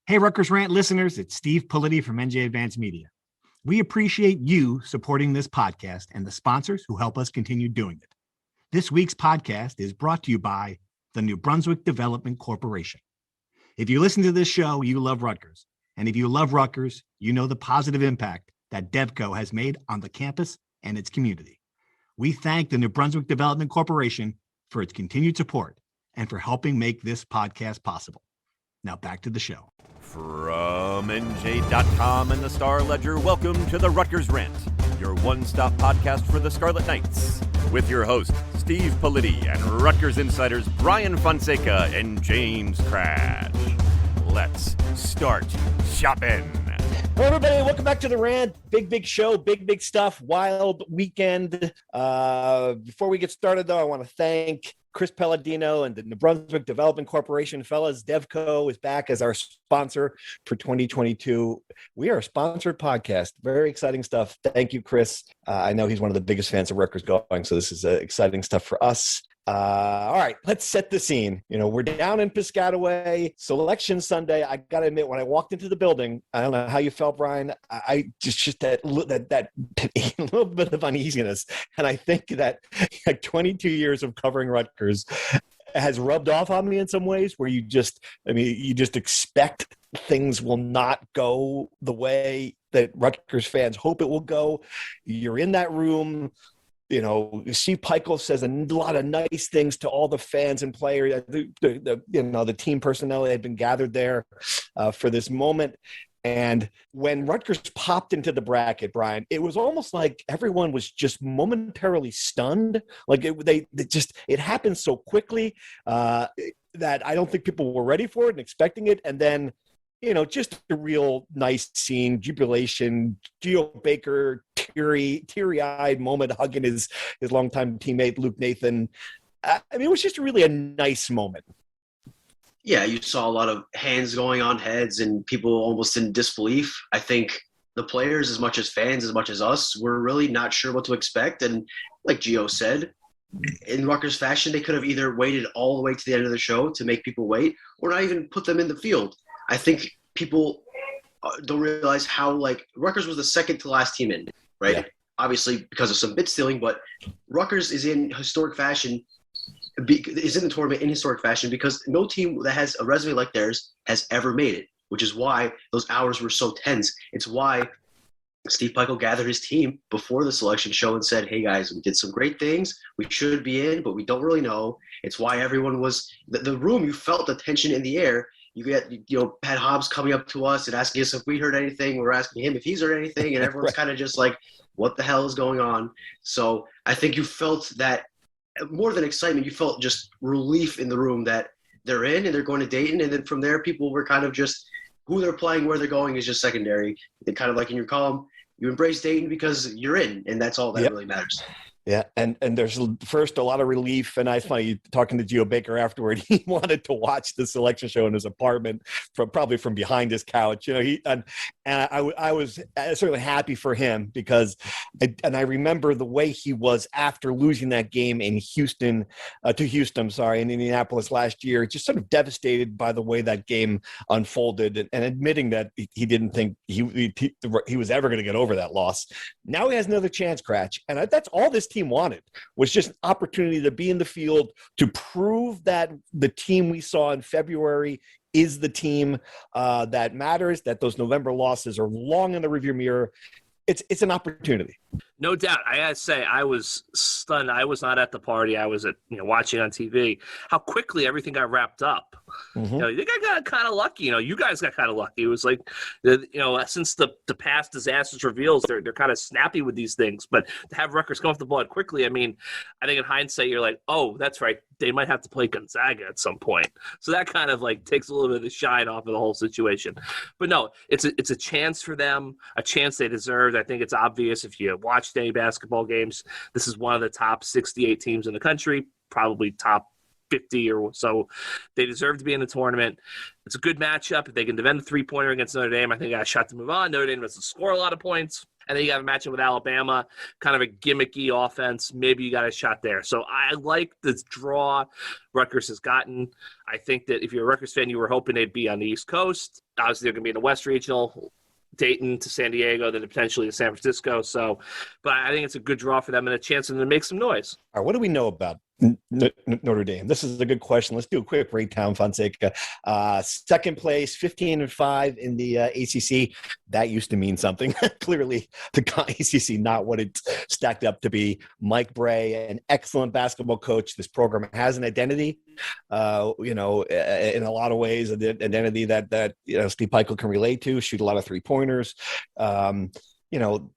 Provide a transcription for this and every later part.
Hey, Rutgers Rant listeners, it's Steve Politi from NJ Advanced Media. We appreciate you supporting this podcast and the sponsors who help us continue doing it. This week's podcast is brought to you by the New Brunswick Development Corporation. If you listen to this show, you love Rutgers. And if you love Rutgers, you know the positive impact that DevCo has made on the campus and its community. We thank the New Brunswick Development Corporation for its continued support and for helping make this podcast possible. Now back to the show. From NJ.com and the Star Ledger, welcome to the Rutgers Rant, your one-stop podcast for the Scarlet Knights, with your hosts, Steve Politi and Rutgers insiders Brian Fonseca and James Crash. Let's start shopping. Hello, everybody. Welcome back to the Rant. Big show, big stuff, wild weekend. Before we get started, though, I want to thank Chris Palladino and the New Brunswick Development Corporation. Fellas, DevCo is back as our sponsor for 2022. We are a sponsored podcast. Very exciting stuff. Thank you, Chris. I know he's one of the biggest fans of Rutgers going, so this is exciting stuff for us. All right, let's set the scene. You know, we're down in Piscataway, Selection Sunday. I got to admit, when I walked into the building, I don't know how you felt, Brian. I just that little bit of uneasiness. And I think that 22 years of covering Rutgers has rubbed off on me in some ways where you just expect things will not go the way that Rutgers fans hope it will go. You're in that room. You know, Steve Pikiell says a lot of nice things to all the fans and players, the team personnel that had been gathered there for this moment. And when Rutgers popped into the bracket, Brian, it was almost like everyone was just momentarily stunned. Like it happened so quickly that I don't think people were ready for it and expecting it. And then, just a real nice scene, jubilation, Geo Baker, teary-eyed moment, hugging his longtime teammate, Luke Nathan. It was just really a nice moment. Yeah, you saw a lot of hands going on heads and people almost in disbelief. I think the players, as much as fans, as much as us, were really not sure what to expect. And like Gio said, in Rutgers fashion, they could have either waited all the way to the end of the show to make people wait or not even put them in the field. I think people don't realize how, Rutgers was the second to last team in, right? Yeah. Obviously because of some bid stealing, but Rutgers is in historic fashion, is in the tournament in historic fashion because no team that has a resume like theirs has ever made it, which is why those hours were so tense. It's why Steve Pikiell gathered his team before the selection show and said, hey guys, we did some great things. We should be in, but we don't really know. It's why everyone was the room. You felt the tension in the air. You had Hobbs coming up to us and asking us if we heard anything. We're asking him if he's heard anything, and everyone's right. Kind of just like, what the hell is going on? So I think you felt that more than excitement, you felt just relief in the room that they're in and they're going to Dayton. And then from there, people were kind of just who they're playing, where they're going is just secondary. They kind of like in your column, you embrace Dayton because you're in, and that's all that really matters. Yeah, and there's first a lot of relief, and I find you talking to Geo Baker afterward. He wanted to watch the selection show in his apartment probably from behind his couch. I was certainly happy for him because, I remember the way he was after losing that game in in Indianapolis last year, just sort of devastated by the way that game unfolded, and admitting that he didn't think he was ever going to get over that loss. Now he has another chance, Cratch, and that's all this team wanted was just an opportunity to be in the field to prove that the team we saw in February is the team that matters, that those November losses are long in the rearview mirror. It's an opportunity. No doubt. I gotta say, I was stunned. I was not at the party. I was watching on TV. How quickly everything got wrapped up. Mm-hmm. I think I got kind of lucky. You guys got kind of lucky. It was like, since the past disasters reveals, they're kind of snappy with these things. But to have Rutgers come off the board quickly, I think in hindsight, you're like, oh, that's right. They might have to play Gonzaga at some point. So that kind of takes a little bit of the shine off of the whole situation. But no, it's a chance for them, a chance they deserved. I think it's obvious if you watched any basketball games. This is one of the top 68 teams in the country, probably top 50 or so. They deserve to be in the tournament. It's a good matchup. If they can defend the three-pointer against Notre Dame, I think I got a shot to move on. Notre Dame doesn't score a lot of points. And then you got a matchup with Alabama, kind of a gimmicky offense. Maybe you got a shot there. So I like the draw Rutgers has gotten. I think that if you're a Rutgers fan, you were hoping they'd be on the East Coast. Obviously, they're going to be in the West Regional, Dayton to San Diego, then potentially to San Francisco. So, but I think it's a good draw for them and a chance for them to make some noise. All right, what do we know about Notre Dame? This is a good question. Let's do a quick breakdown, Fonseca. Second place, 15-5 in the ACC. That used to mean something. Clearly, the ACC not what it's stacked up to be. Mike Bray, an excellent basketball coach. This program has an identity. In a lot of ways, an identity that Steve Pikiell can relate to. Shoot a lot of 3-pointers.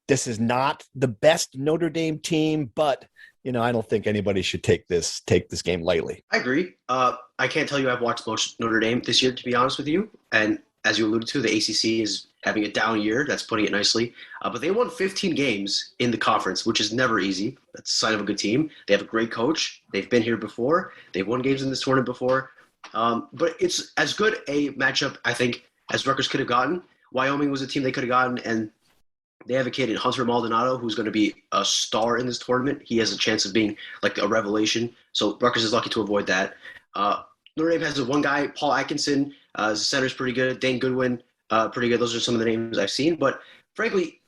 This is not the best Notre Dame team, but I don't think anybody should take this game lightly. I agree. I can't tell you I've watched most Notre Dame this year, to be honest with you. And as you alluded to, the ACC is having a down year. That's putting it nicely. But they won 15 games in the conference, which is never easy. That's a sign of a good team. They have a great coach. They've been here before. They've won games in this tournament before. But it's as good a matchup, I think, as Rutgers could have gotten. Wyoming was a team they could have gotten, and they have a kid in Hunter Maldonado who's going to be a star in this tournament. He has a chance of being like a revelation. So Rutgers is lucky to avoid that. Notre Dame has one guy, Paul Atkinson. The center's pretty good. Dane Goodwin, pretty good. Those are some of the names I've seen. But frankly,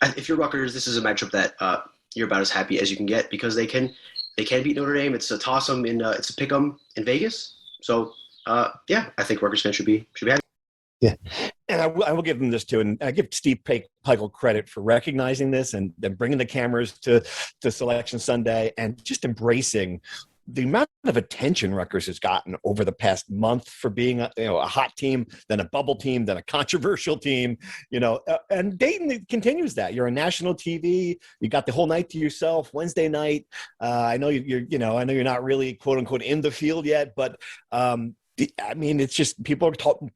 if you're Rutgers, this is a matchup that you're about as happy as you can get because they can beat Notre Dame. It's a toss-em it's a pick-em in Vegas. So I think Rutgers fans should be happy. Yeah, and I will give them this too, and I give Steve Pikiell credit for recognizing this and then bringing the cameras to Selection Sunday and just embracing the amount of attention Rutgers has gotten over the past month for being a hot team, then a bubble team, then a controversial team, and Dayton continues that. You're on national TV. You got the whole night to yourself. Wednesday night. I know you're not really quote unquote in the field yet, but it's just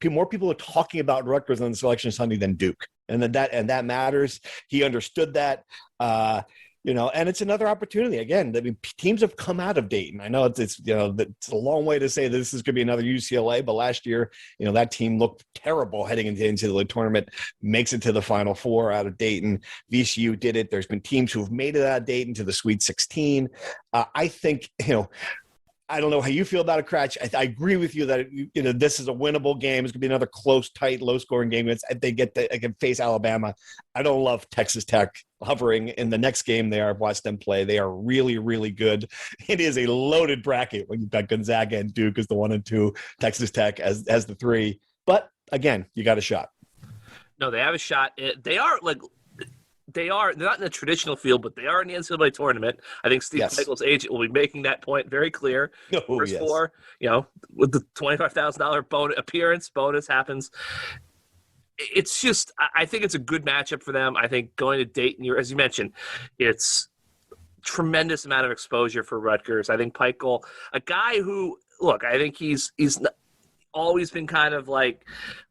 more people are talking about Rutgers on Selection Sunday than Duke, and that matters. He understood that, and it's another opportunity. Again, teams have come out of Dayton. I know it's a long way to say this is going to be another UCLA, but last year, that team looked terrible heading into the tournament, makes it to the Final Four out of Dayton. VCU did it. There's been teams who have made it out of Dayton to the Sweet 16. I think, I don't know how you feel about it, Cratch. I agree with you that this is a winnable game. It's going to be another close, tight, low-scoring game. They can face Alabama. I don't love Texas Tech hovering in the next game. I've watched them play. They are really, really good. It is a loaded bracket when you've got Gonzaga and Duke as the 1 and 2, Texas Tech as the 3. But again, you got a shot. No, they have a shot. They're not in the traditional field, but they are in the NCAA tournament. I think Steve Pikiell's agent will be making that point very clear. First four, with the $25,000 bonus happens. It's just, I think it's a good matchup for them. I think going to Dayton, as you mentioned, it's tremendous amount of exposure for Rutgers. I think Pikiell, a guy who, I think he's always been kind of like,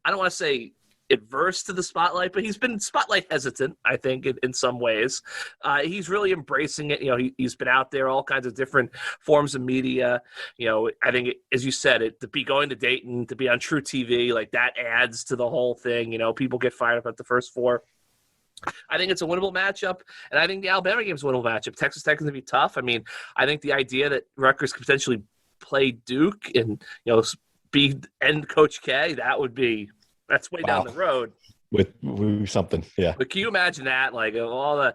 I don't want to say adverse to the spotlight, but he's been spotlight hesitant, I think, in some ways. He's really embracing it. He's been out there, all kinds of different forms of media. I think, as you said, to be going to Dayton, to be on True TV, that adds to the whole thing. People get fired up at the First Four. I think it's a winnable matchup, and I think the Alabama game is a winnable matchup. Texas Tech is going to be tough. I think the idea that Rutgers could potentially play Duke and, end Coach K, that's way down the road. With something, yeah. But can you imagine that? All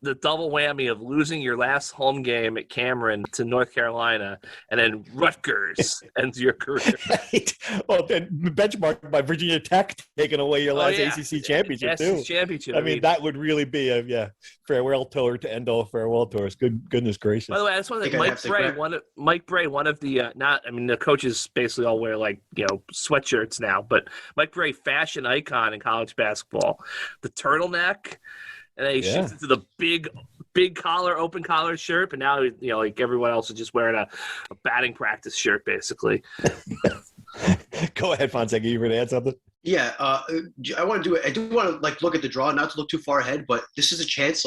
the double whammy of losing your last home game at Cameron to North Carolina, and then Rutgers ends your career. Right. Well, then benchmarked by Virginia Tech taking away your last ACC championship too. Championship. That would really be a farewell tour to end all farewell tours. Goodness gracious. By the way, I just want to Mike Bray, one of the the coaches basically all wear sweatshirts now, but Mike Bray, fashion icon in college basketball, the turtleneck, and then he shifts into the big collar, open collar shirt, but now everyone else is just wearing a batting practice shirt basically. Go ahead, Fonseca. You were going to add something? Yeah, I want to do it. I do want to look at the draw, not to look too far ahead, but this is a chance.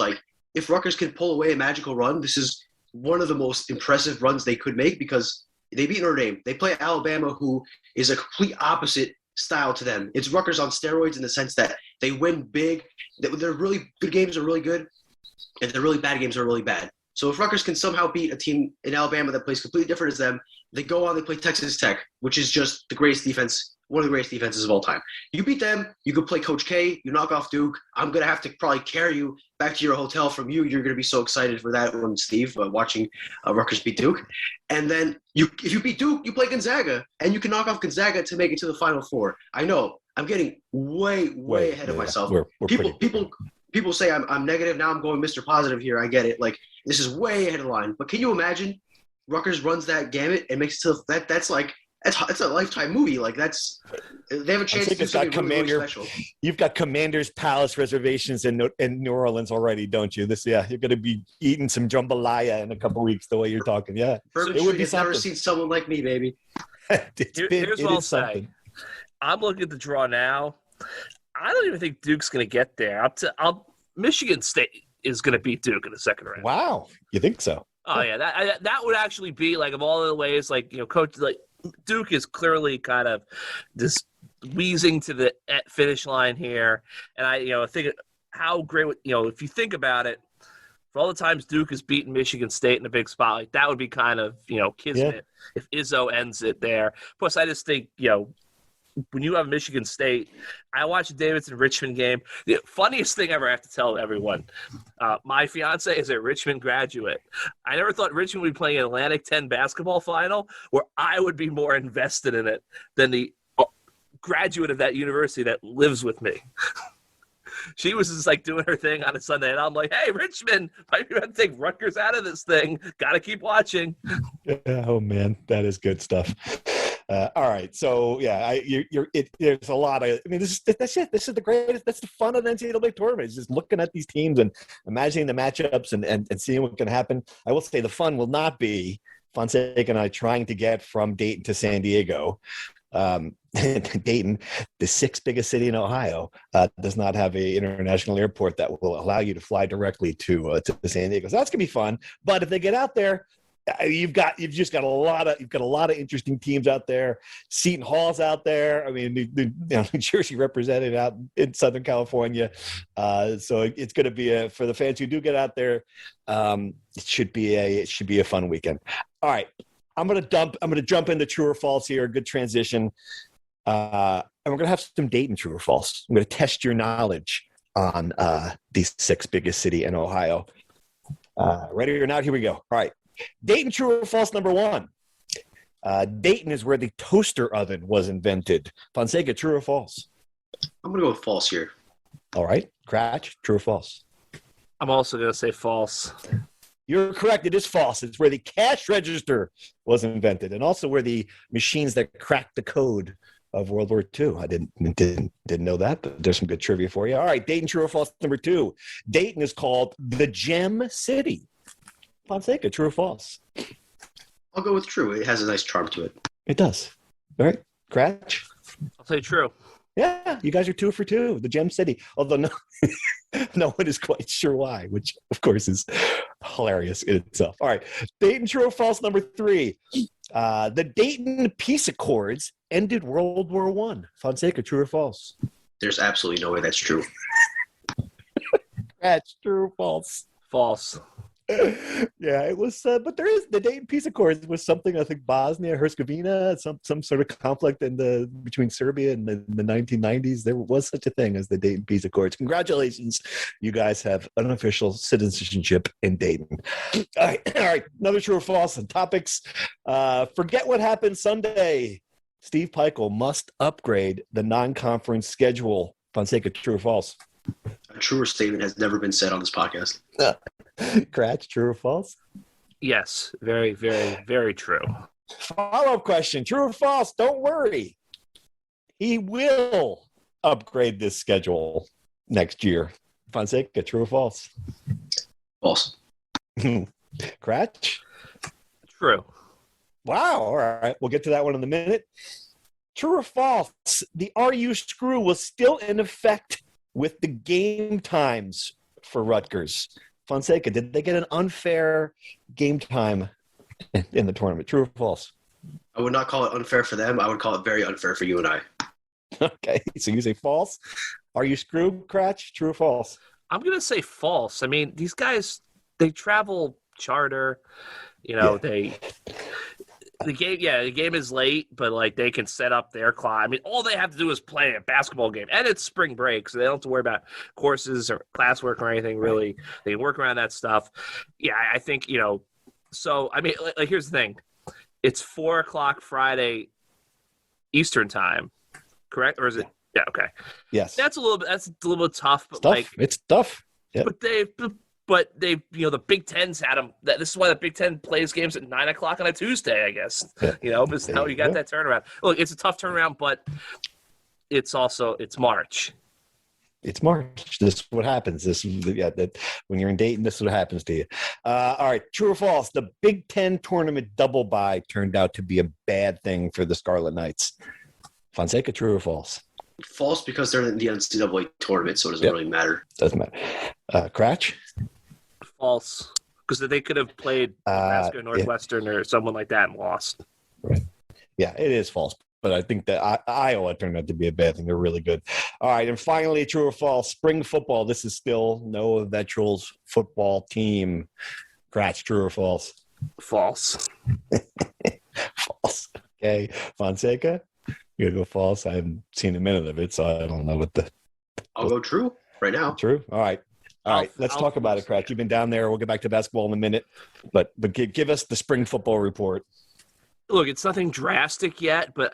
If Rutgers can pull away a magical run, this is one of the most impressive runs they could make because they beat Notre Dame. They play Alabama, who is a complete opposite style to them. It's Rutgers on steroids in the sense that they win big. Their really good games are really good, and their really bad games are really bad. So if Rutgers can somehow beat a team in Alabama that plays completely different as them, they go on, they play Texas Tech, which is just the greatest defense, one of the greatest defenses of all time. You beat them, you could play Coach K, you knock off Duke. I'm going to have to probably carry you back to your hotel from you. You're going to be so excited for that one, Steve, watching Rutgers beat Duke. And then if you beat Duke, you play Gonzaga, and you can knock off Gonzaga to make it to the Final Four. I know, I'm getting way ahead of myself. People say I'm negative. Now I'm going Mr. Positive here. I get it. Like, this is way ahead of the line. But can you imagine Rutgers runs that gamut and makes it to that? That's a lifetime movie. Like, they have a chance to do something really special. You've got Commander's Palace reservations in New Orleans already, don't you? You're going to be eating some jambalaya in a couple of weeks. The way you're talking, yeah. Bourbon Street has never seen someone like me, baby. Here's what I'll say. I'm looking at the draw now. I don't even think Duke's going to get there. Michigan State is going to beat Duke in the second round. Wow, you think so? Oh yeah, that would actually be like, of all the ways, like, you know, Coach, like, Duke is clearly kind of just wheezing to the finish line here, and I think how great, if you think about it, for all the times Duke has beaten Michigan State in a big spot, like, that would be kind of, kismet if Izzo ends it there. Plus, I just think, when you have Michigan State, I watched the Davidson-Richmond game. The funniest thing ever, I have to tell everyone, my fiance is a Richmond graduate. I never thought Richmond would be playing an Atlantic 10 basketball final where I would be more invested in it than the graduate of that university that lives with me. She was just like doing her thing on a Sunday, and I'm like, hey, Richmond, might be able to take Rutgers out of this thing. Got to keep watching. Oh, man, that is good stuff. All right, so yeah, there's a lot of. I mean, that's it. This is the greatest. That's the fun of the NCAA tournament. Is just looking at these teams and imagining the matchups and seeing what can happen. I will say the fun will not be Fonseca and I trying to get from Dayton to San Diego. Dayton, the sixth biggest city in Ohio, does not have a international airport that will allow you to fly directly to San Diego. So that's gonna be fun. But if they get out there, you've got a lot of interesting teams out there. Seton Hall's out there. I mean, New Jersey represented out in Southern California. So it's going to be for the fans who do get out there. It should be a fun weekend. All right, I'm going to jump into true or false here. Good transition. And we're going to have some Dayton true or false. I'm going to test your knowledge on the sixth biggest city in Ohio. Ready or not? Here we go. All right. Dayton, true or false, number one. Dayton is where the toaster oven was invented. Fonseca, true or false? I'm going to go with false here. All right. Cratch, true or false? I'm also going to say false. You're correct. It is false. It's where the cash register was invented, and also where the machines that cracked the code of World War II. I didn't know that, but there's some good trivia for you. All right. Dayton, true or false, number two. Dayton is called the Gem City. Fonseca, true or false? I'll go with true. It has a nice charm to it. It does. All right. Cratch? I'll say true. Yeah, you guys are 2 for 2. The Gem City. Although no one is quite sure why, which, of course, is hilarious in itself. All right. Dayton, true or false, number 3. The Dayton Peace Accords ended World War I. Fonseca, true or false? There's absolutely no way that's true. Cratch, true or false? False. Yeah, it was, but there is the Dayton Peace Accords was something, I think, Bosnia Herzegovina, some sort of conflict between Serbia in the 1990s. There was such a thing as the Dayton Peace Accords. Congratulations, you guys have unofficial citizenship in Dayton. All right, another true or false on topics. Forget what happened Sunday. Steve Peichel must upgrade the non-conference schedule. Fonseca, true or false? A truer statement has never been said on this podcast. Cratch, true or false? Yes, very, very, very true. Follow-up question, true or false? Don't worry. He will upgrade this schedule next year. Fonseca, true or false? False. Cratch? True. Wow, all right. We'll get to that one in a minute. True or false? The RU screw was still in effect with the game times for Rutgers. Fonseca, did they get an unfair game time in the tournament? True or false? I would not call it unfair for them. I would call it very unfair for you and I. Okay, so you say false. Are you screwed, Cratch? True or false? I'm gonna say false. I mean, these guys, they travel charter. You know, the game is late, but like they can set up their clock. I mean, all they have to do is play a basketball game, and it's spring break, so they don't have to worry about courses or classwork or anything. Really, they can work around that stuff. Yeah, I think So I mean, like here's the thing: it's 4:00 Friday Eastern time, correct? Or is it? Yeah, okay. Yes. That's a little bit tough, but it's tough. Yeah. But they the Big Ten's had them. This is why the Big Ten plays games at 9:00 on a Tuesday, I guess. Yeah. Because now you got that turnaround. Look, it's a tough turnaround, but it's March. It's March. This is what happens. When you're in Dayton, this is what happens to you. All right, true or false? The Big Ten tournament double bye turned out to be a bad thing for the Scarlet Knights. Fonseca, true or false? False, because they're in the NCAA tournament, so it doesn't really matter. Doesn't matter. Cratch? False, because they could have played Nebraska, Northwestern, or someone like that and lost. Right. Yeah, it is false. But I think that Iowa turned out to be a bad thing. They're really good. All right, and finally, true or false? Spring football. This is still Noah Vetril's football team. Cratch, true or false? False. False. Okay. Fonseca? You gotta go false. I haven't seen a minute of it, so I don't know what I'll go true right now. True? All right. Let's talk about it, Cratch. You've been down there. We'll get back to basketball in a minute. But give us the spring football report. Look, it's nothing drastic yet, but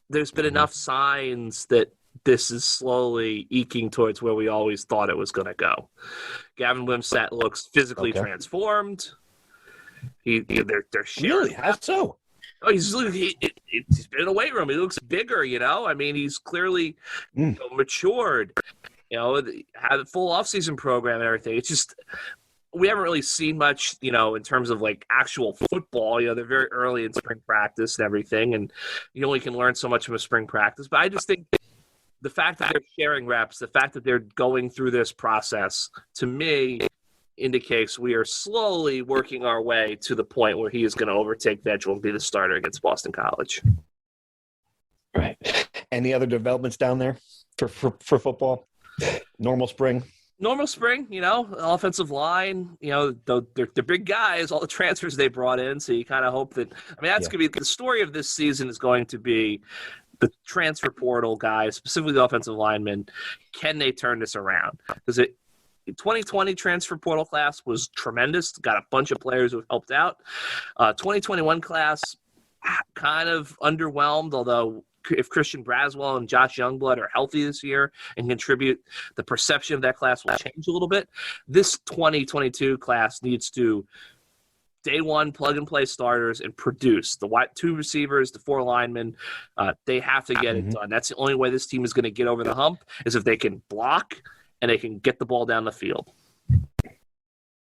there's been enough signs that this is slowly eking towards where we always thought it was going to go. Gavin Wimsatt looks physically transformed. They're sharing. Really? How so? Oh, he's been in a weight room. He looks bigger, I mean, he's clearly matured. Had a full offseason program and everything. It's just we haven't really seen much, in terms of like actual football. They're very early in spring practice and everything, and you only can learn so much from a spring practice. But I just think the fact that they're sharing reps, the fact that they're going through this process, to me, indicates we are slowly working our way to the point where he is going to overtake Vetril and be the starter against Boston College. Right. Any other developments down there for football? Normal spring, offensive line, they're big guys, all the transfers they brought in. So you kind of hope that, that's going to be the story of this season is going to be the transfer portal guys, specifically the offensive linemen. Can they turn this around? Because the 2020 transfer portal class was tremendous. Got a bunch of players who helped out. 2021 class kind of underwhelmed, although if Christian Braswell and Josh Youngblood are healthy this year and contribute, the perception of that class will change a little bit. This 2022 class needs to day one plug-and-play starters and produce. The 2 receivers, the 4 linemen, they have to get it done. That's the only way this team is going to get over the hump, is if they can block and they can get the ball down the field.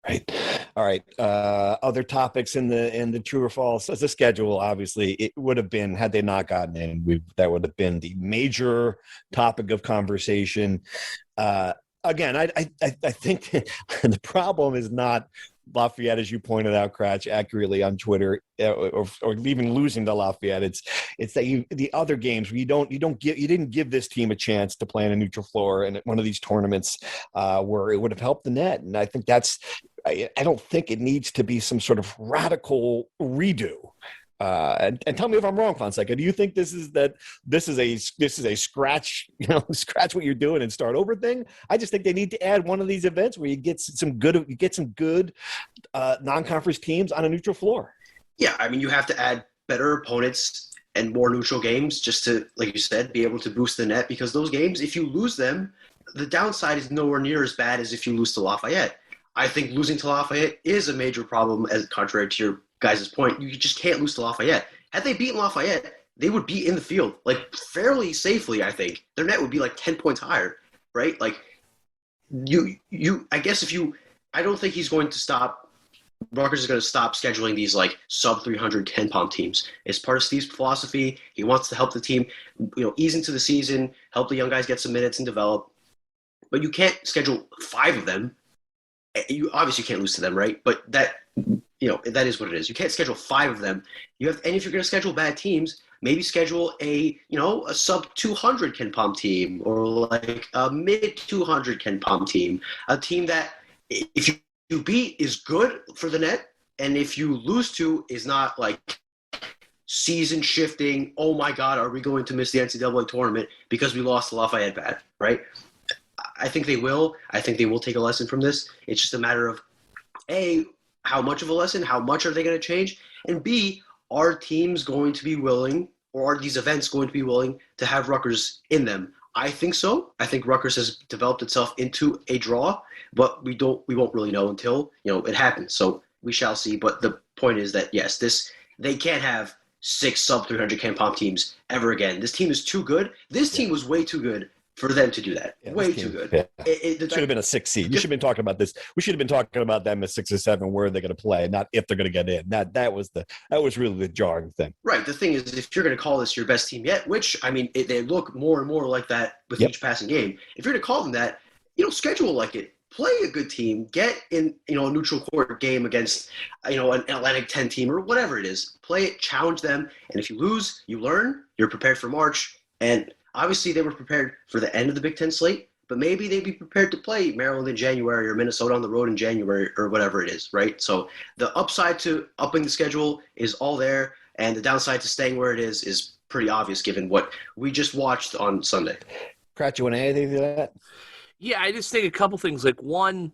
Right. All right. Other topics in the true or false. As a schedule, obviously, it would have been, had they not gotten in, that would have been the major topic of conversation. Again, I think the problem is not Lafayette, as you pointed out, Cratch, accurately on Twitter, or even losing to Lafayette. It's that the other games where you didn't give this team a chance to play on a neutral floor and at one of these tournaments where it would have helped the net. And I think I don't think it needs to be some sort of radical redo. And tell me if I'm wrong, Fonseca. Do you think this is a scratch what you're doing and start over thing? I just think they need to add one of these events where you get some good non-conference teams on a neutral floor. Yeah, you have to add better opponents and more neutral games just to, like you said, be able to boost the net, because those games, if you lose them, the downside is nowhere near as bad as if you lose to Lafayette. I think losing to Lafayette is a major problem, as contrary to your guys' point. You just can't lose to Lafayette. Had they beaten Lafayette, they would be in the field, fairly safely, I think. Their net would be 10 points higher, right? I guess I don't think he's going to stop. Rutgers is going to stop scheduling these sub 300 10-pound teams. It's part of Steve's philosophy. He wants to help the team, ease into the season, help the young guys get some minutes and develop. But you can't schedule 5 of them. You obviously can't lose to them, right? But that is what it is. You can't schedule 5 of them. And if you're going to schedule bad teams, maybe schedule a sub 200 Ken Pom team, or like a mid 200 Ken Pom team, a team that if you beat is good for the net, and if you lose to is not like season shifting. Oh my God, are we going to miss the NCAA tournament because we lost to Lafayette bad, right? I think they will. I think they will take a lesson from this. It's just a matter of A, how much of a lesson, how much are they going to change? And B, are teams going to be willing, or are these events going to be willing to have Rutgers in them? I think so. I think Rutgers has developed itself into a draw, but we won't really know until, it happens. So we shall see. But the point is that, yes, they can't have 6 sub 300 Ken Pom teams ever again. This team is too good. This team was way too good for them to do that. Way too good. Yeah. It should have been a 6 seed. You should have been talking about this. We should have been talking about them as 6 or 7. Where are they going to play? Not if they're going to get in. That was really the jarring thing. Right. The thing is, if you're going to call this your best team yet, which they look more and more like that with each passing game. If you're going to call them that, schedule like it. Play a good team. Get in, a neutral court game against, an Atlantic 10 team or whatever it is. Play it. Challenge them. And if you lose, you learn. You're prepared for March. And obviously, they were prepared for the end of the Big Ten slate, but maybe they'd be prepared to play Maryland in January or Minnesota on the road in January or whatever it is, right? So the upside to upping the schedule is all there, and the downside to staying where it is pretty obvious given what we just watched on Sunday. Kratz, you want to add anything to that? Yeah, I just think a couple things. Like, one,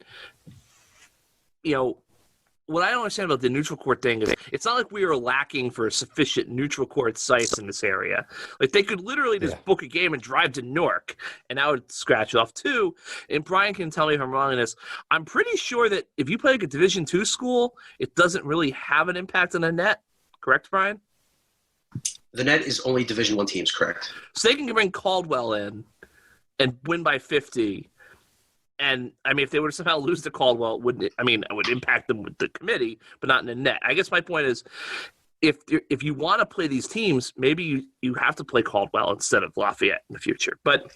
what I don't understand about the neutral court thing is it's not like we are lacking for sufficient neutral court sites in this area. Like, they could literally just book a game and drive to Newark, and I would scratch it off. 2, and Brian can tell me if I'm wrong in this, I'm pretty sure that if you play like a Division II school, it doesn't really have an impact on the net. Correct, Brian? The net is only Division I teams, correct? So they can bring Caldwell in and win by 50. And, if they were to somehow lose to Caldwell, it would impact them with the committee, but not in the net. I guess my point is, if you want to play these teams, maybe you have to play Caldwell instead of Lafayette in the future. But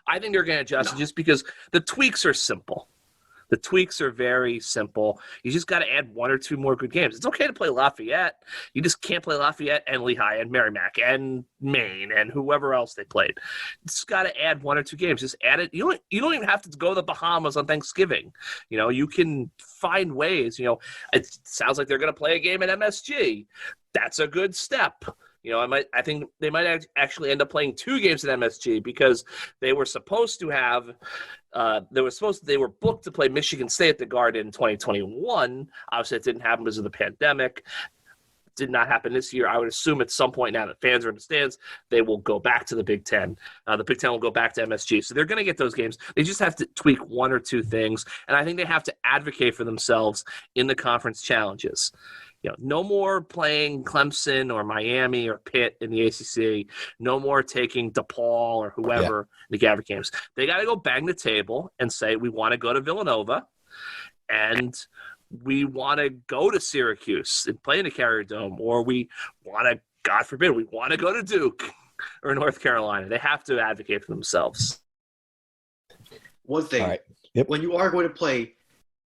I think they're going to adjust just because the tweaks are simple. The tweaks are very simple. You just got to add 1 or 2 more good games. It's okay to play Lafayette. You just can't play Lafayette and Lehigh and Merrimack and Maine and whoever else they played. You just got to add 1 or 2 games. Just add it. You don't even have to go to the Bahamas on Thanksgiving. You can find ways. It sounds like they're going to play a game at MSG. That's a good step. I think they might actually end up playing 2 games at MSG because they were supposed to have. They were booked to play Michigan State at the Garden in 2021. Obviously, it didn't happen because of the pandemic. It did not happen this year. I would assume at some point now that fans are in the stands, they will go back to the Big Ten. The Big Ten will go back to MSG. So they're going to get those games. They just have to tweak 1 or 2 things, and I think they have to advocate for themselves in the conference challenges. No more playing Clemson or Miami or Pitt in the ACC. No more taking DePaul or whoever in the Geographic games. They got to go bang the table and say, we want to go to Villanova and we want to go to Syracuse and play in the Carrier Dome, or we want to, God forbid, we want to go to Duke or North Carolina. They have to advocate for themselves. One thing, when you are going to play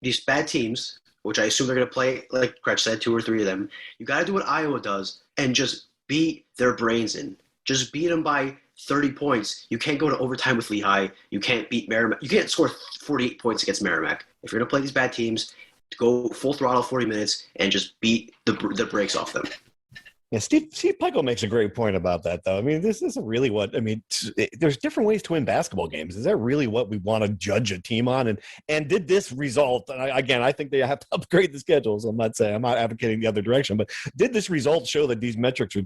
these bad teams, which I assume they're going to play, like Kretsch said, 2 or 3 of them, you got to do what Iowa does and just beat their brains in. Just beat them by 30 points. You can't go to overtime with Lehigh. You can't beat Merrimack. You can't score 48 points against Merrimack. If you're going to play these bad teams, go full throttle 40 minutes and just beat the brakes off them. Yeah, Steve Pico makes a great point about that, though. This isn't really there's different ways to win basketball games. Is that really what we want to judge a team on? And did this result, and I think they have to upgrade the schedules. I'm not advocating the other direction, but did this result show that these metrics are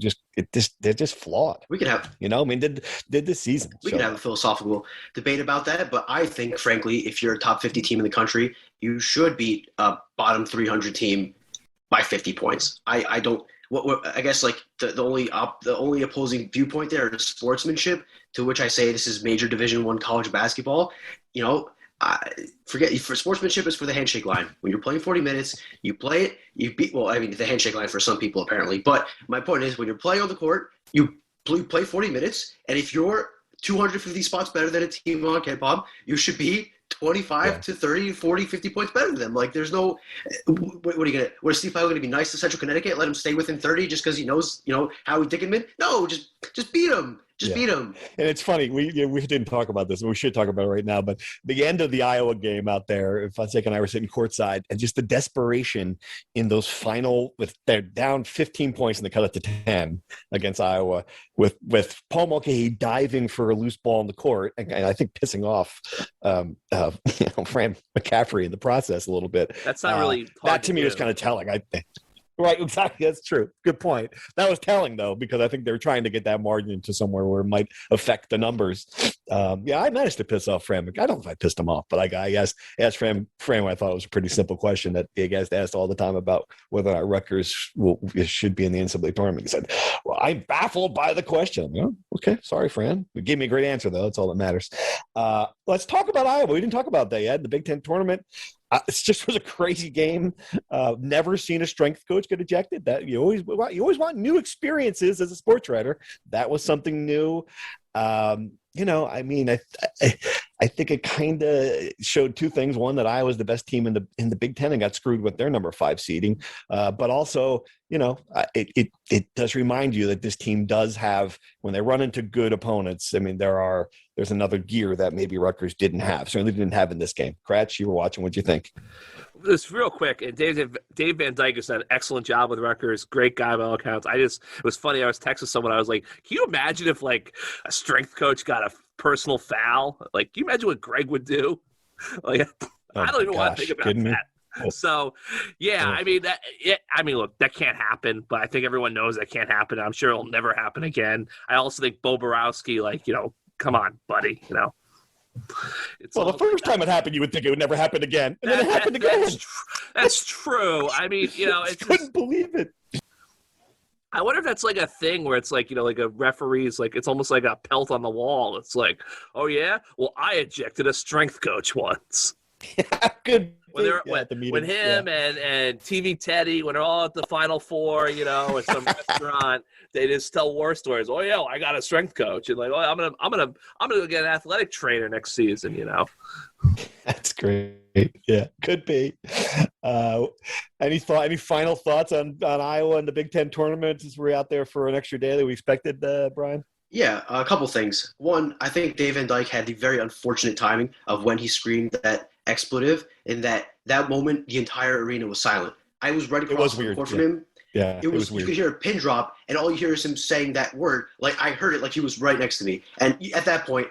they're just flawed? We could have, did this season? We could have a philosophical debate about that, but I think, frankly, if you're a top 50 team in the country, you should beat a bottom 300 team by 50 points. I don't. I guess like the only opposing viewpoint there is sportsmanship, to which I say this is major Division I college basketball. For sportsmanship is for the handshake line. When you're playing 40 minutes, you play it, you beat. Well, the handshake line for some people apparently, but my point is when you're playing on the court, you play 40 minutes, and if you're 250 spots better than a team on Ken Pom, you should be 25 to 30, 40, 50 points better than them. Like, there's no – what are you going to – was Steve Pyle going to be nice to Central Connecticut, let him stay within 30 just because he knows, how he dick him in? No, just beat him. Beat him. And it's funny. We didn't talk about this. We should talk about it right now. But the end of the Iowa game out there, Fonseca and I were sitting courtside, and just the desperation in those final – they're down 15 points and they cut it to 10 against Iowa with Paul Mulcahy diving for a loose ball in the court and I think pissing off Fran McCaffrey in the process a little bit. That's not really that to me was kind of telling, I think. Right, exactly. That's true. Good point. That was telling, though, because I think they were trying to get that margin to somewhere where it might affect the numbers. I managed to piss off Fran. I don't know if I pissed him off, but I asked Fran what I thought was a pretty simple question that you guys asked all the time about whether or not Rutgers should be in the NCAA tournament. He said, well, I'm baffled by the question. Okay, sorry, Fran. You gave me a great answer, though. That's all that matters. Let's talk about Iowa. We didn't talk about that yet. The Big Ten tournament. It just was a crazy game. Never seen a strength coach get ejected. That you always want new experiences as a sports writer. That was something new. I think it kind of showed two things. One, that Iowa was the best team in the Big Ten and got screwed with their number 5 seeding. But also, it does remind you that this team does have, when they run into good opponents, I mean, there's another gear that maybe Rutgers didn't have. Certainly didn't have in this game. Kratch, you were watching. What'd you think? Just real quick, and Dave Van Dyke has done an excellent job with Rutgers. Great guy by all accounts. It was funny. I was texting someone. I was like, can you imagine if like a strength coach got a personal foul? Like, can you imagine what Greg would do? Like, I don't even want to think about that. So, I mean, look, that can't happen, but I think everyone knows that can't happen. I'm sure it'll never happen again. I also think Bo Borowski, come on, buddy, the first time it happened, you would think it would never happen again, and then it happened again. That's true. I mean, couldn't believe it. I wonder if that's like a thing where it's like, like a referee's like, it's almost like a pelt on the wall. It's like, oh yeah, well, I ejected a strength coach once. Good. When him and TV Teddy, when they're all at the Final Four, at some restaurant, they just tell war stories. Oh yeah, I got a strength coach, and like, oh, I'm gonna go get an athletic trainer next season. That's great. Yeah, could be. Any final thoughts on Iowa and the Big Ten tournament as we're out there for an extra day that we expected, Brian? Yeah, a couple things. One, I think Dave Van Dyke had the very unfortunate timing of when he screamed that expletive, in that moment the entire arena was silent. I was right across the court from him. Yeah, it was weird. You could hear a pin drop, and all you hear is him saying that word. Like, I heard it like he was right next to me. And at that point,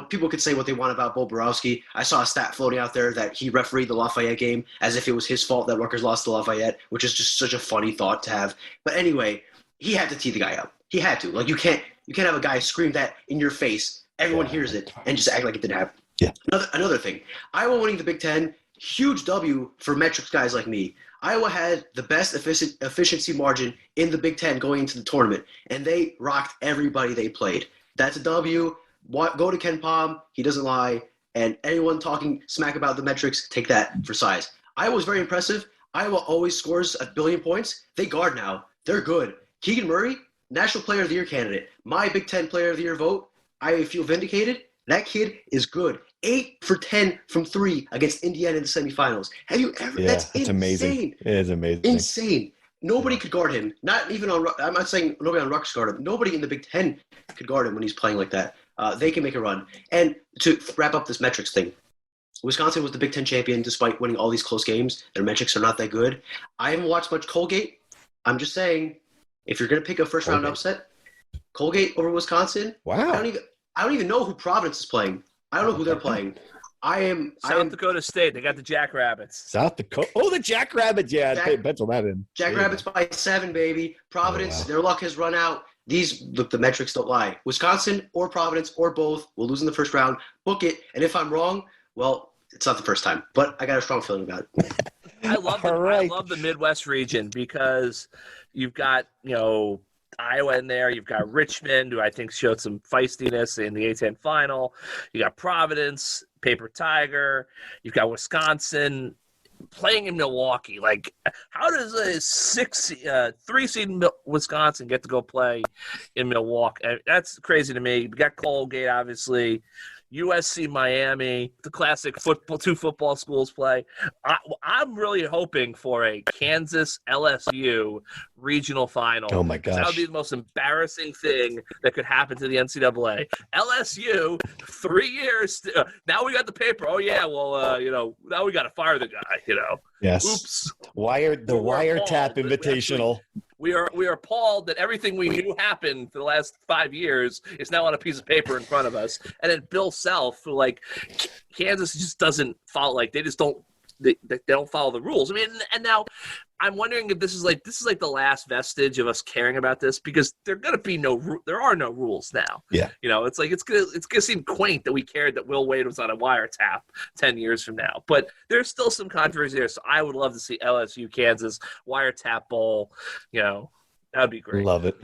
people could say what they want about Bo Borowski. I saw a stat floating out there that he refereed the Lafayette game as if it was his fault that Rutgers lost to Lafayette, which is just such a funny thought to have. But anyway, he had to tee the guy up. He had to. Like, you can't have a guy scream that in your face. Everyone hears it and just act like it didn't happen. Yeah. Another thing, Iowa winning the Big Ten, huge W for metrics guys like me. Iowa had the best efficiency margin in the Big Ten going into the tournament, and they rocked everybody they played. That's a W. Go to Ken Palm. He doesn't lie. And anyone talking smack about the metrics, take that for size. Iowa was very impressive. Iowa always scores 1 billion points. They guard now. They're good. Keegan Murray, National Player of the Year candidate. My Big Ten Player of the Year vote. I feel vindicated. That kid is good. 8 for 10 from 3 against Indiana in the semifinals. Have you ever? Yeah, that's insane. Amazing. It is amazing. Insane. Nobody could guard him. Not even on. I'm not saying nobody on Rutgers guard him. Nobody in the Big Ten could guard him when he's playing like that. They can make a run. And to wrap up this metrics thing, Wisconsin was the Big Ten champion despite winning all these close games. Their metrics are not that good. I haven't watched much Colgate. I'm just saying, if you're going to pick a first-round upset, Colgate over Wisconsin. Wow. I don't even know who Providence is playing. I don't know who they're playing. South Dakota State. They got the Jackrabbits. South Dakota. Oh, the Jackrabbits. Yeah, pencil that in. Jackrabbits by 7, baby. Providence. Their luck has run out. The metrics don't lie. Wisconsin or Providence or both will lose in the first round. Book it. And if I'm wrong, well, it's not the first time. But I got a strong feeling about it. I love the Midwest region because you've got, Iowa in there. You've got Richmond, who I think showed some feistiness in the A-10 final. You got Providence, Paper Tiger. You've got Wisconsin playing in Milwaukee. Like, how does a 3-seed Wisconsin get to go play in Milwaukee? That's crazy to me. You got Colgate, obviously. USC, Miami, the classic football, two football schools play. I'm really hoping for a Kansas LSU regional final. Oh, my That would be gosh. the most embarrassing thing that could happen to the NCAA. LSU, 3 years. Now we got the paper. Oh, yeah, well, now we got to fire the guy, Yes. Oops. Wiretap Invitational. We are appalled that everything we knew happened for the last 5 years is now on a piece of paper in front of us. And then Bill Self, Kansas just doesn't follow. They just don't. They don't follow the rules. I mean, and now I'm wondering if this is the last vestige of us caring about this, because there are no rules now. Yeah. It's gonna seem quaint that we cared that Will Wade was on a wiretap 10 years from now, but there's still some controversy there. So I would love to see LSU Kansas wiretap bowl. That'd be great. Love it.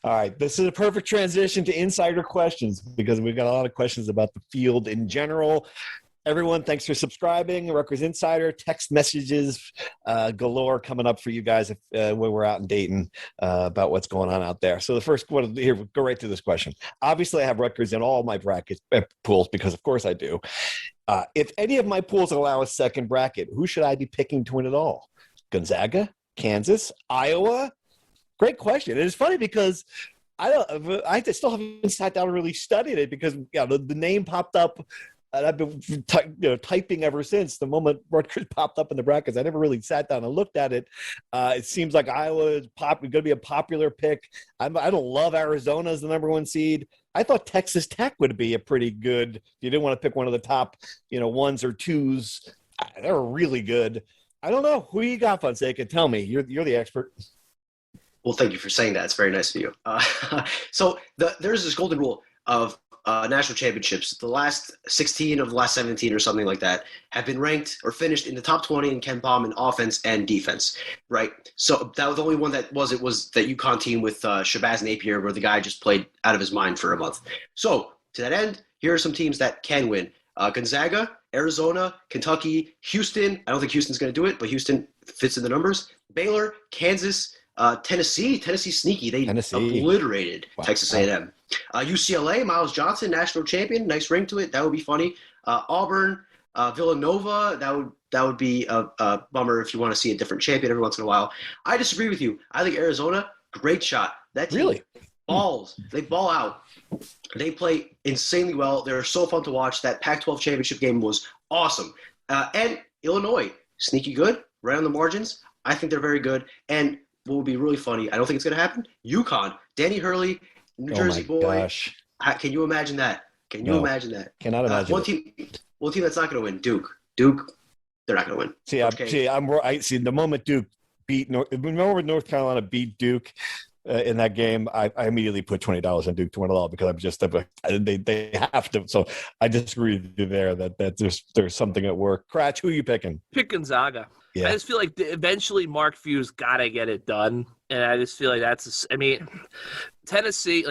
All right. This is a perfect transition to insider questions, because we've got a lot of questions about the field in general. Everyone, thanks for subscribing. Rutgers Insider text messages galore coming up for you guys when we're out in Dayton about what's going on out there. So the first one here, we'll go right to this question. Obviously, I have Rutgers in all my bracket pools, because of course I do. If any of my pools allow a second bracket, who should I be picking to win it all? Gonzaga, Kansas, Iowa? Great question. And it's funny because I still haven't sat down and really studied it, because the name popped up. And I've been typing ever since the moment Rutgers popped up in the brackets. I never really sat down and looked at it. It seems like Iowa is going to be a popular pick. I don't love Arizona as the number one seed. I thought Texas Tech would be a pretty good. If you didn't want to pick one of the top, ones or twos, they were really good. I don't know. Who you got, Fonseca? Tell me. You're the expert. Well, thank you for saying that. It's very nice of you. So there's this golden rule of national championships. The last 16 of the last 17 or something like that have been ranked or finished in the top 20 in KenPom in offense and defense, right? So that was the only one that was that UConn team with Shabazz Napier, where the guy just played out of his mind for a month. So to that end, here are some teams that can win. Gonzaga, Arizona, Kentucky, Houston. I don't think Houston's going to do it, but Houston fits in the numbers. Baylor, Kansas, Tennessee sneaky. They obliterated Texas A&M. UCLA, Miles Johnson, national champion, nice ring to it. That would be funny. Auburn, Villanova, that would be a bummer if you want to see a different champion every once in a while. I disagree with you. I think Arizona, great shot. That team really balls. They ball out. They play insanely well. They're so fun to watch. That Pac-12 championship game was awesome. And Illinois, sneaky good, right on the margins. I think they're very good. And what would be really funny, I don't think it's going to happen, UConn, Danny Hurley, New Jersey boy. Gosh. Can you imagine that? Imagine that? Cannot imagine. One team that's not going to win, Duke. They're not going to win. See, the moment Duke beat North Carolina beat Duke in that game, I immediately put $20 on Duke to win it all, because I'm just they have to. So I disagree with you there that there's something at work. Cratch, who are you picking? Pick Gonzaga. Yeah. I just feel like eventually Mark Few's got to get it done. And I just feel like Tennessee,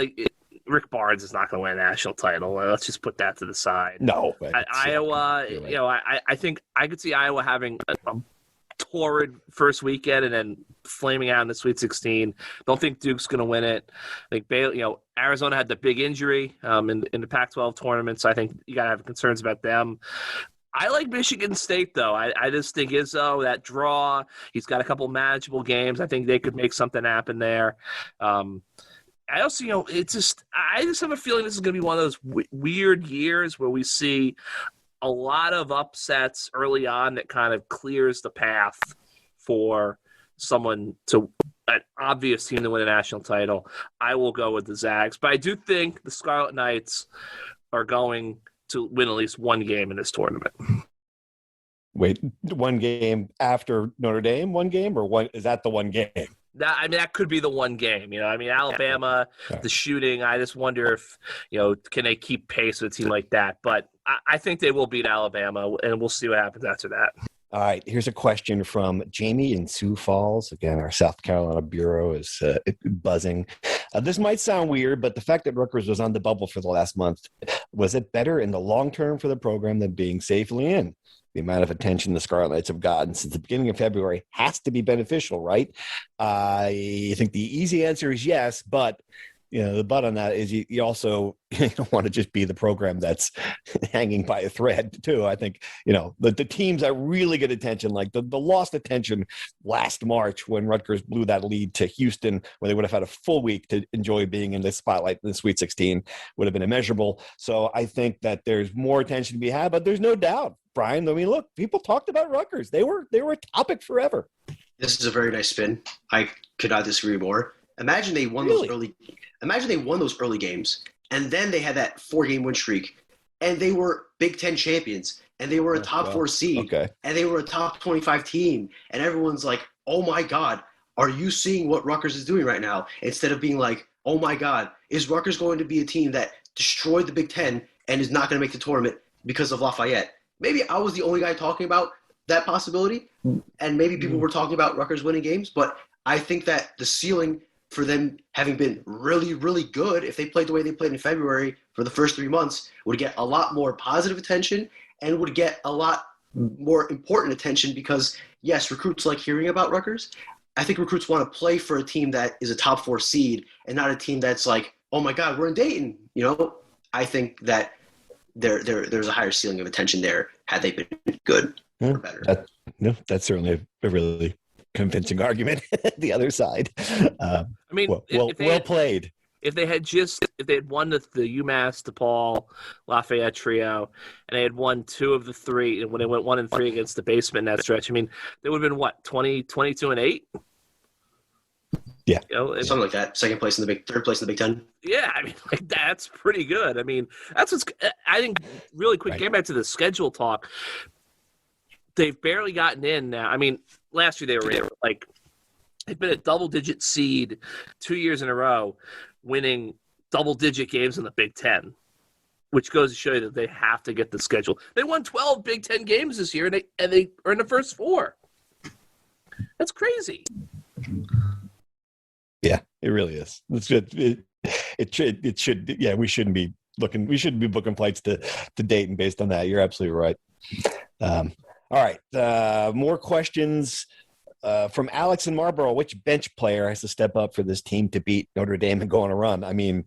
Rick Barnes is not going to win a national title. Let's just put that to the side. No. Iowa, right. I think I could see Iowa having a torrid first weekend and then flaming out in the Sweet 16. Don't think Duke's going to win it. I think Arizona had the big injury in the Pac-12 tournament, so I think you got to have concerns about them. I like Michigan State, though. I just think Izzo, that draw, he's got a couple manageable games. I think they could make something happen there. I also, I just have a feeling this is going to be one of those weird years where we see a lot of upsets early on that kind of clears the path for someone to an obvious team to win a national title. I will go with the Zags, but I do think the Scarlet Knights are going to win at least one game in this tournament. Wait, one game after Notre Dame, one game, or one? Is that the one game? That could be the one game. Alabama, the shooting. I just wonder if can they keep pace with a team like that? But I think they will beat Alabama, and we'll see what happens after that. All right, here's a question from Jamie in Sioux Falls. Again, our South Carolina bureau is buzzing. This might sound weird, but the fact that Rutgers was on the bubble for the last month, was it better in the long term for the program than being safely in? The amount of attention the Scarlet Knights have gotten since the beginning of February has to be beneficial, right? I think the easy answer is yes, but the butt on that is you also don't want to just be the program that's hanging by a thread too. I think, the teams that really get attention, like the lost attention last March when Rutgers blew that lead to Houston, where they would have had a full week to enjoy being in the spotlight in the Sweet 16, would have been immeasurable. So I think that there's more attention to be had, but there's no doubt, Brian. I mean, look, people talked about Rutgers. They were a topic forever. This is a very nice spin. I could not disagree more. Imagine they won those early games, and then they had that 4-game win streak, and they were Big Ten champions, and they were a top 4 seed, and they were a top 25 team, and everyone's like, "Oh my God, are you seeing what Rutgers is doing right now?" Instead of being like, "Oh my God, is Rutgers going to be a team that destroyed the Big Ten and is not going to make the tournament because of Lafayette?" Maybe I was the only guy talking about that possibility, and maybe people were talking about Rutgers winning games, but I think that the ceiling for them having been really, really good, if they played the way they played in February for the first 3 months, would get a lot more positive attention and would get a lot more important attention because, yes, recruits like hearing about Rutgers. I think recruits want to play for a team that is a top 4 seed and not a team that's like, "Oh my God, we're in Dayton." I think that there's a higher ceiling of attention there had they been good or better. That's certainly a really convincing argument. The other side. Well played. If they had won the UMass, DePaul, Lafayette trio, and they had won 2 of the 3, and when they went 1-3 against the basement in that stretch, I mean, they would have been what, 22-8? Yeah, something like that. Third place in the Big Ten. Yeah, I mean, like, that's pretty good. I mean, that's what's. I think really quick. Getting back to the schedule talk, they've barely gotten in now. I mean, last year they were in, like, they've been a double-digit seed 2 years in a row, winning double-digit games in the Big Ten, which goes to show you that they have to get the schedule. They won 12 Big Ten games this year, and they are in the first 4. That's crazy. Yeah, it really is. It's good. It should. Yeah, we shouldn't be booking flights to Dayton based on that. You're absolutely right. All right, more questions from Alex in Marlboro. Which bench player has to step up for this team to beat Notre Dame and go on a run? I mean,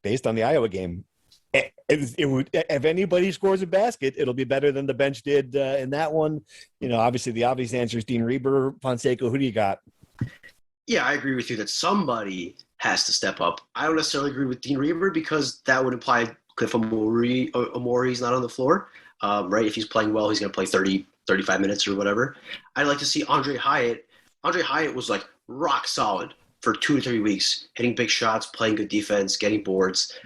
based on the Iowa game, it would. If anybody scores a basket, it'll be better than the bench did in that one. Obviously the obvious answer is Dean Reber. Fonseca, who do you got? Yeah, I agree with you that somebody has to step up. I don't necessarily agree with Dean Reber because that would imply Cliff Amory's not on the floor, right? If he's playing well, he's going to play 30, 35 minutes or whatever. I'd like to see Andre Hyatt. Andre Hyatt was like rock solid for 2 to 3 weeks, hitting big shots, playing good defense, getting boards.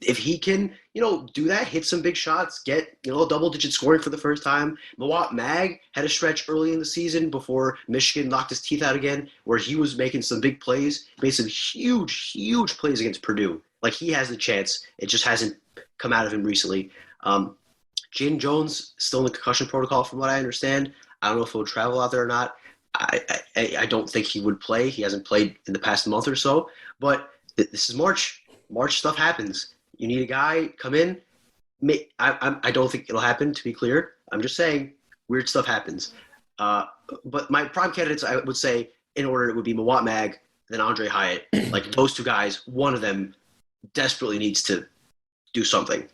If he can, do that, hit some big shots, get, double-digit scoring for the first time. Mawot Mag had a stretch early in the season before Michigan knocked his teeth out again, where he was making some big plays, made some huge, huge plays against Purdue. Like, he has the chance. It just hasn't come out of him recently. Jaden Jones still in the concussion protocol, from what I understand. I don't know if he'll travel out there or not. I don't think he would play. He hasn't played in the past month or so. But this is March. March stuff happens. You need a guy come in. I don't think it'll happen, to be clear. I'm just saying weird stuff happens. But my prime candidates, I would say, in order, it would be Mawot Mag, then Andre Hyatt. Like, those 2 guys, one of them desperately needs to do something.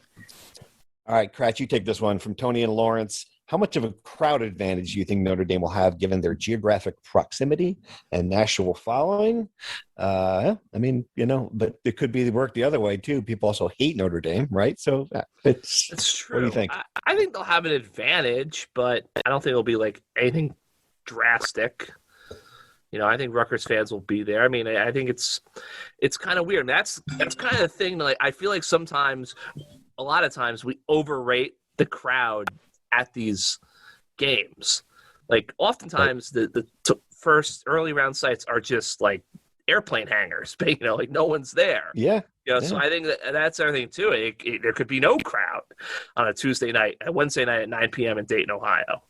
All right, Kratz, you take this one from Tony and Lawrence. How much of a crowd advantage do you think Notre Dame will have given their geographic proximity and national following? But it could be work the other way too. People also hate Notre Dame, right? So it's true. What do you think? I think they'll have an advantage, but I don't think it'll be like anything drastic. I think Rutgers fans will be there. I mean, I think it's kind of weird. That's kind of the thing. Like, I feel like a lot of times we overrate the crowd at these games. Like, oftentimes the first early round sites are just like airplane hangars, like no one's there. Yeah. So I think that's everything too. There could be no crowd on a Wednesday night at 9 p.m. in Dayton, Ohio.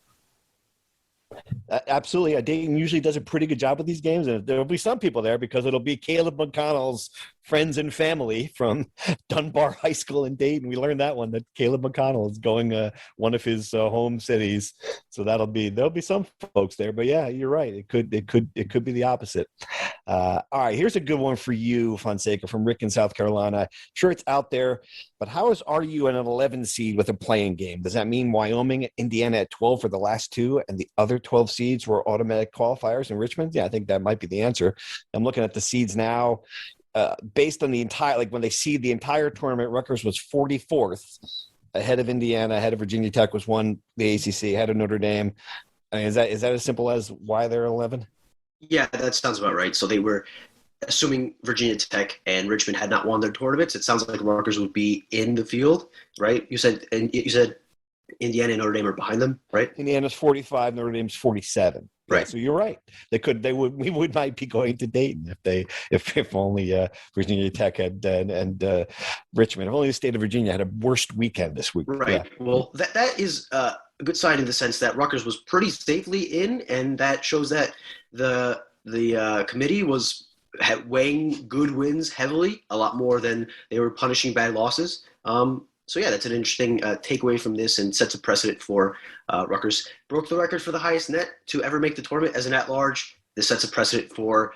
Absolutely. Dayton usually does a pretty good job with these games, and there'll be some people there because it'll be Caleb McConnell's friends and family from Dunbar High School in Dayton. We learned that one, that Caleb McConnell is going one of his home cities. So there'll be some folks there. But yeah, you're right. It could be the opposite. All right, here's a good one for you, Fonseca, from Rick in South Carolina. Sure, it's out there, but how are you an 11 seed with a playing game? Does that mean Wyoming, Indiana at 12 for the last two, and the other 12 seeds were automatic qualifiers in Richmond? Yeah, I think that might be the answer. I'm looking at the seeds now. Based on the entire, when they seed the entire tournament, Rutgers was 44th, ahead of Indiana, ahead of Virginia Tech, was won the ACC, ahead of Notre Dame. I mean, is that as simple as why they're 11? Yeah, that sounds about right. So they were assuming Virginia Tech and Richmond had not won their tournaments. It sounds like Rutgers would be in the field, right? You said Indiana and Notre Dame are behind them, right? Indiana's 45, Notre Dame's 47. Right. Yeah, so you're right. We might be going to Dayton if only Virginia Tech and Richmond. If only the state of Virginia had a worst weekend this week. Right. Yeah. Well, that is a good sign in the sense that Rutgers was pretty safely in, and that shows that the committee was weighing good wins heavily, a lot more than they were punishing bad losses. So yeah, that's an interesting takeaway from this, and sets a precedent for Rutgers broke the record for the highest net to ever make the tournament as an at-large. This sets a precedent for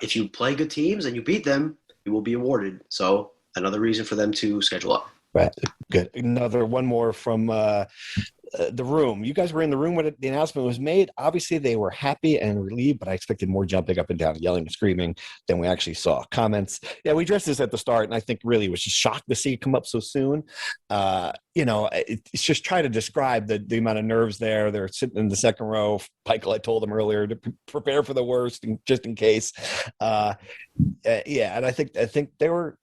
if you play good teams and you beat them, you will be awarded. So another reason for them to schedule up. Right. Good. One more from the room. You guys were in the room when the announcement was made. Obviously, they were happy and relieved, but I expected more jumping up and down, yelling and screaming than we actually saw. Comments. Yeah, we addressed this at the start, and I think really was just shocked to see it come up so soon. It's just try to describe the amount of nerves there. They're sitting in the second row. Michael, I told them earlier to prepare for the worst, just in case. And I think they were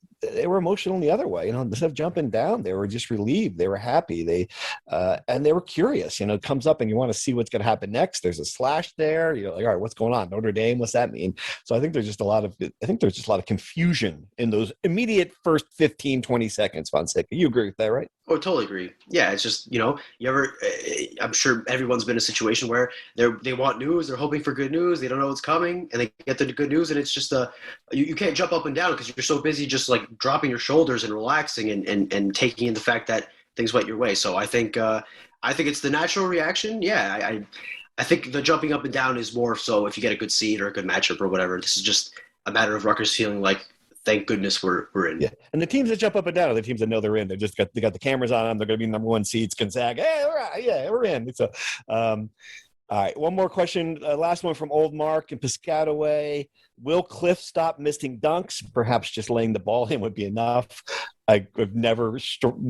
emotional the other way. Instead of jumping down, they were just relieved. They were happy. And they were curious. It comes up and you want to see what's going to happen next. There's a slash there. You're like, all right, what's going on? Notre Dame, what's that mean? So I think there's just a lot of confusion in those immediate first 15, 20 seconds, Fonseca. You agree with that, right? Oh, totally agree. Yeah, it's just, I'm sure everyone's been in a situation where they want news, they're hoping for good news, they don't know what's coming, and they get the good news, and it's just you can't jump up and down because you're so busy just like dropping your shoulders and relaxing and taking in the fact that things went your way. So I think it's the natural reaction. Yeah, I think the jumping up and down is more so if you get a good seed or a good matchup or whatever. This is just a matter of Rutgers feeling like, thank goodness we're in. Yeah, and the teams that jump up and down are the teams that know they're in. They got the cameras on them. They're going to be number one seeds. Gonzaga, hey, all right, yeah, we're in. So, all right, one more question. Last one from Old Mark in Piscataway. Will Cliff stop missing dunks? Perhaps just laying the ball in would be enough. I would never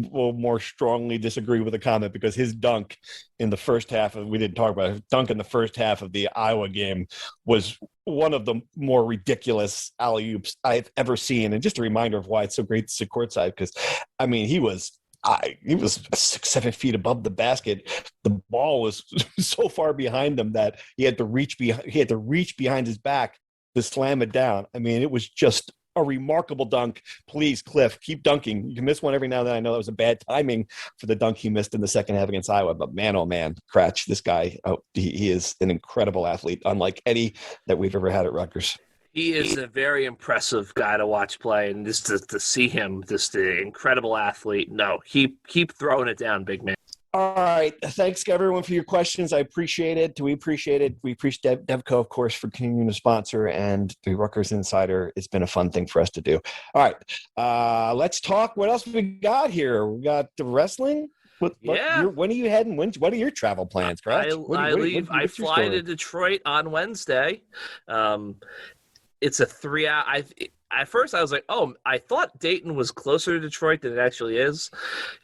more strongly disagree with the comment, because his dunk in the first half we didn't talk about it. Dunk in the first half of the Iowa game was one of the more ridiculous alley-oops I've ever seen. And just a reminder of why it's so great to sit courtside, because, I mean, he was 6-7 feet above the basket. The ball was so far behind him that he had to reach behind his back to slam it down. I mean, it was just a remarkable dunk. Please, Cliff, keep dunking. You can miss one every now and then. I know that was a bad timing for the dunk he missed in the second half against Iowa, but man, oh man, Cratch, this guy, he is an incredible athlete, unlike any that we've ever had at Rutgers. He is a very impressive guy to watch play, and just to see him, just an incredible athlete. No, keep throwing it down, big man. All right. Thanks, everyone, for your questions. I appreciate it. We appreciate it. We appreciate Devco, of course, for continuing to sponsor, and the Rutgers Insider. It's been a fun thing for us to do. All right. Let's talk. What else we got here? We got the wrestling. When are you heading? What are your travel plans, Cratch? I fly to Detroit on Wednesday. It's a 3-hour. At first, I was like, I thought Dayton was closer to Detroit than it actually is.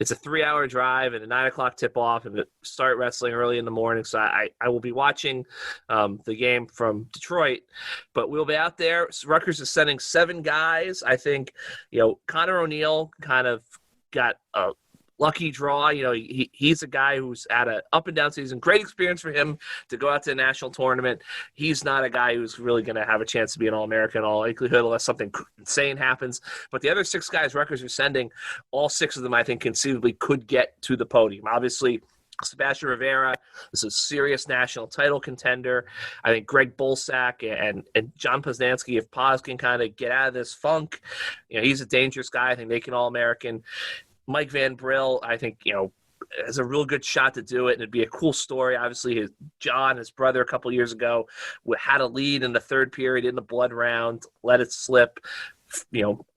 It's a 3-hour drive and a 9 o'clock tip-off, and start wrestling early in the morning. So I will be watching the game from Detroit, but we'll be out there. Rutgers is sending 7 guys. I think, Connor O'Neill kind of got a lucky draw. He's a guy who's at an up and down season. Great experience for him to go out to a national tournament. He's not a guy who's really going to have a chance to be an All-American in all likelihood unless something insane happens. But the other 6 guys Rutgers are sending, all 6 of them I think conceivably could get to the podium. Obviously, Sebastian Rivera is a serious national title contender. I think Greg Bolsack and John Poznansky, if Paz can kind of get out of this funk, he's a dangerous guy. I think they can All-American. Mike Van Brill, I think, has a real good shot to do it, and it'd be a cool story. Obviously, his brother, a couple years ago, had a lead in the third period in the blood round, let it slip,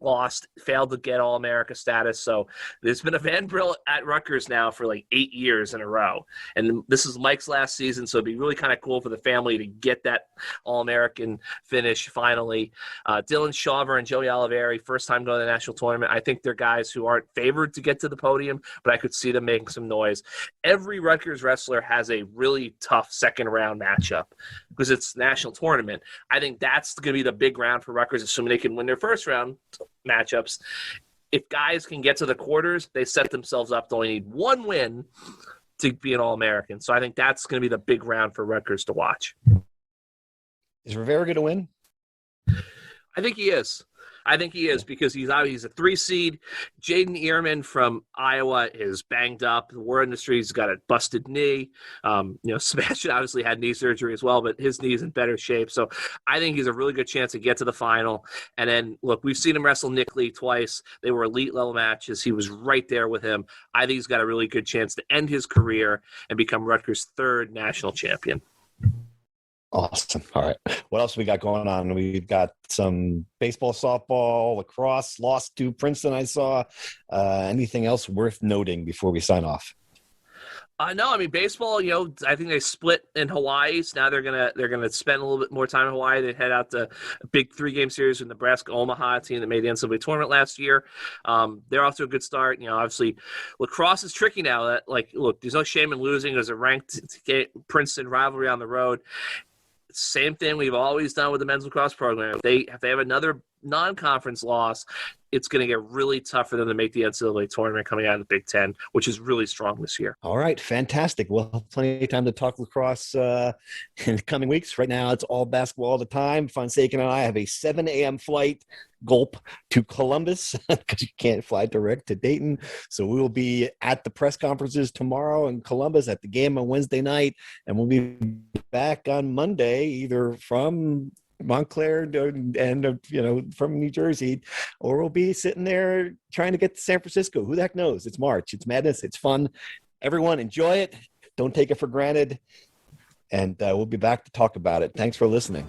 lost, failed to get All-America status. So there's been a Van Brill at Rutgers now for like 8 years in a row. And this is Mike's last season, so it'd be really kind of cool for the family to get that All-American finish finally. Dylan Shawver and Joey Oliveri, first time going to the national tournament. I think they're guys who aren't favored to get to the podium, but I could see them making some noise. Every Rutgers wrestler has a really tough second-round matchup because it's national tournament. I think that's going to be the big round for Rutgers, assuming they can win their first round matchups. If guys can get to the quarters, they set themselves up to only need one win to be an All-American. So I think that's going to be the big round for Rutgers to watch. Is Rivera going to win? I think he is. Because he's a 3 seed. Jaden Ehrman from Iowa is banged up. The war industry's got a busted knee. Sebastian obviously had knee surgery as well, but his knee's in better shape. So I think he's a really good chance to get to the final. And then, look, we've seen him wrestle Nick Lee twice. They were elite level matches. He was right there with him. I think he's got a really good chance to end his career and become Rutgers' 3rd national champion. Awesome. All right. What else we got going on? We've got some baseball, softball, lacrosse, lost to Princeton, I saw. Anything else worth noting before we sign off? No, I mean, baseball, I think they split in Hawaii. So now they're gonna spend a little bit more time in Hawaii. They head out to a big 3-game series with Nebraska Omaha, a team that made the NCAA tournament last year. They're off to a good start. Obviously, lacrosse is tricky now. That look, there's no shame in losing. There's a ranked Princeton rivalry on the road. Same thing we've always done with the men's lacrosse program. If they have another non-conference loss, it's going to get really tough for them to make the NCAA tournament coming out of the Big Ten, which is really strong this year. All right, fantastic. We'll have plenty of time to talk lacrosse in the coming weeks. Right now, it's all basketball all the time. Fonseca and I have a 7 a.m. flight, gulp, to Columbus because you can't fly direct to Dayton. So we will be at the press conferences tomorrow in Columbus, at the game on Wednesday night, and we'll be back on Monday, either from Montclair and from New Jersey, or we'll be sitting there trying to get to San Francisco. Who the heck knows? It's March. It's madness. It's fun. Everyone enjoy it. Don't take it for granted. And we'll be back to talk about it. Thanks for listening.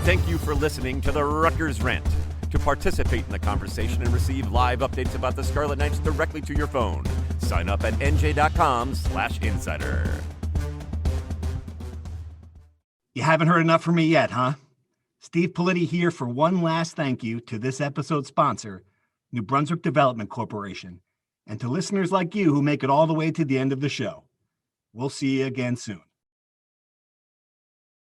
Thank you for listening to the Rutgers Rant. To participate in the conversation and receive live updates about the Scarlet Knights directly to your phone, sign up at NJ.com/insider. You haven't heard enough from me yet, huh? Steve Politi here for one last thank you to this episode's sponsor, New Brunswick Development Corporation, and to listeners like you who make it all the way to the end of the show. We'll see you again soon.